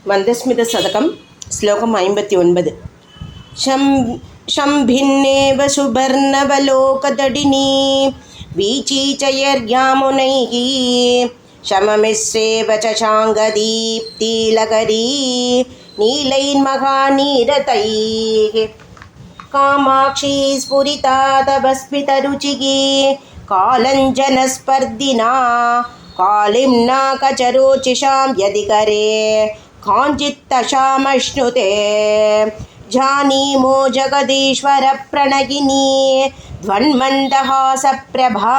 मन्दस्मितशतकं श्लोकम् 59 शम्भिन्नेव सुवर्णवलोकदडिनी वीचीचयर्यामुनैः शममिश्रेव च शाङ्गदीप्तिलकरी नीलैर्महानीरतैः कामाक्षी स्फुरिता तव स्मितरुचिः कालञ्जनस्पर्धिना कालिम्ना कचरोचिषां यदिकरे काञ्चित्तशामश्नुते जानीमो जगदीश्वरप्रणयिनी ध्वन्मन्दहासप्रभा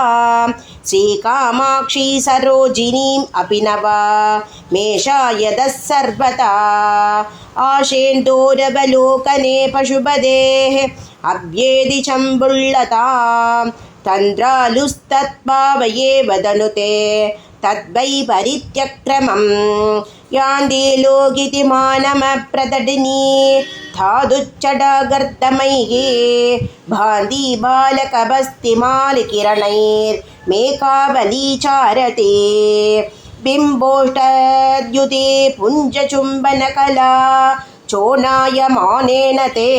श्रीकामाक्षी सरोजिनीम् अपि नवा मेषायदः सर्वदा आशेन्दोरवलोकने पशुपदेः अव्येदि चम्बुल्लतां तन्द्रालुस्तत्पावये वदनुते तद्वै परित्यक्रमं यान्ति लोकिति मानमप्रतडिनी धादुच्चडागर्दमैः भान्ति बालकभस्तिमालिकिरणैर्मेकावलीचारते बिम्बोष्टद्युते पुञ्जचुम्बनकला चोनायमानेन ते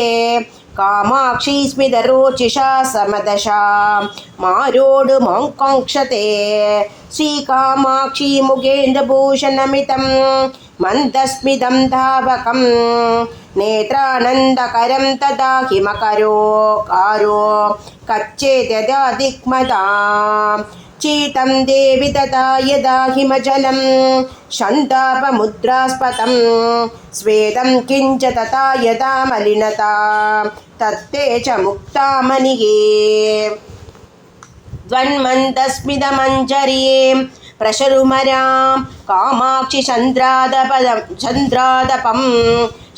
कामाक्षी स्मितरोचिषा समदशा मारोडु माङ्काङ्क्षते श्रीकामाक्षी मुगेन्द्रभूषणमितं मन्दस्मितं धावकं नेत्रानन्दकरं तदा हिमकरो कारो कच्चेत्यदा दिग्मदां चीतं देवि तथा यदा हिमजलं शन्तापमुद्रास्पतं स्वेदं किञ्च तथा यदा मलिनता तत्ते च मुक्तामणिः द्वन्मन्दस्मितमञ्जरीं प्रशरुमरां कामाक्षि चन्द्रादपं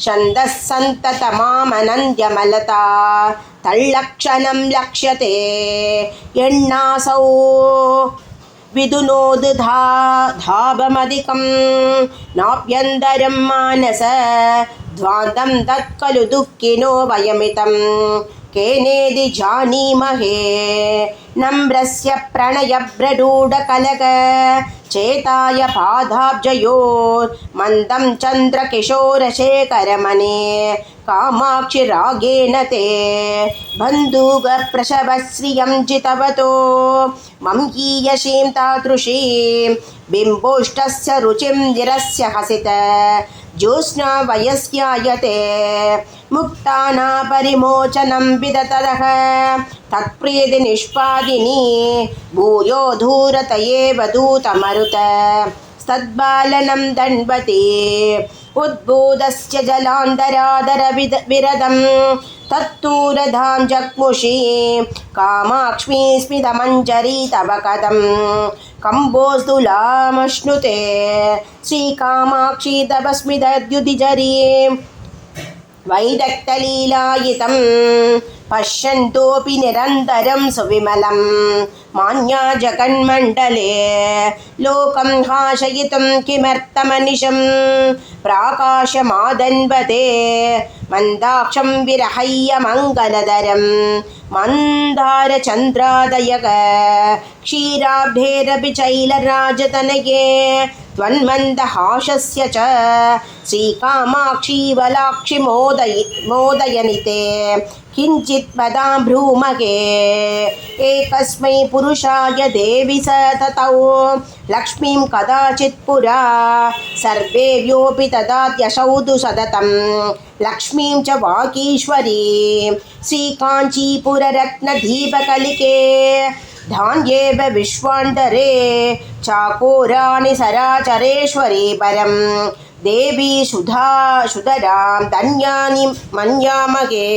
छन्दः सन्ततमामनन्द्यमलता तल्लक्षणं लक्ष्यते यण्णासौ विदुनोदु धावमधिकं नाभ्यन्तरं मानस ध्वान्तं तत्खलु दुःखिनो वयमितं केनेदि जानीमहे नम्रस्य प्रणयभ्ररूढकलक चेताय पादाब्जयोर्मन्दं चन्द्रकिशोरशेखरमने कामाक्षिरागेण ते बन्धुगप्रसवश्रियं जितवतो मम्हीयसीं तादृशीं बिम्बोष्टस्य रुचिं निरस्य हसित ज्योत्स्ना वयस्यायते मुक्ताना परिमोचनं विदततः तत्प्रीति निष्पादिनी भूयो धूरतये वधूतमरुत तद्बालनं दण्डवती उद्बोधस्य जलान्तरादरविरदं तत्तूरधां जग्मुषी कामाक्ष्मी स्मितमञ्जरी तव कदं कम्बोस्तुलामश्नुते श्रीकामाक्षी तव स्मितद्युतिजरीं वैदग्धलीलायितं पश्यन्तोऽपि निरन्तरं सुविमलं मान्या जगन्मण्डले लोकं हासयितुं किमर्थमनिशं प्राकाशमादन्वते मन्दाक्षं विरहय्यमङ्गलधरं मन्दारचन्द्रादयक क्षीराब्धेरपि चैलराजतनये त्वन्मन्दहासस्य च श्रीकामाक्षी वलाक्षि मोदयनिते किञ्चित् वदां भ्रूमहे एकस्मै पुरुषाय देवि स ततौ लक्ष्मीं कदाचित् पुरा सर्वेभ्योऽपि ददात्यशौदु सततं लक्ष्मीं च वागीश्वरीं श्रीकाञ्चीपुररत्नदीपकलिके धान्येव विश्वान्तरे चाकोराणि सराचरेश्वरी परं देवी सुधरां धन्यानि मन्यामहे।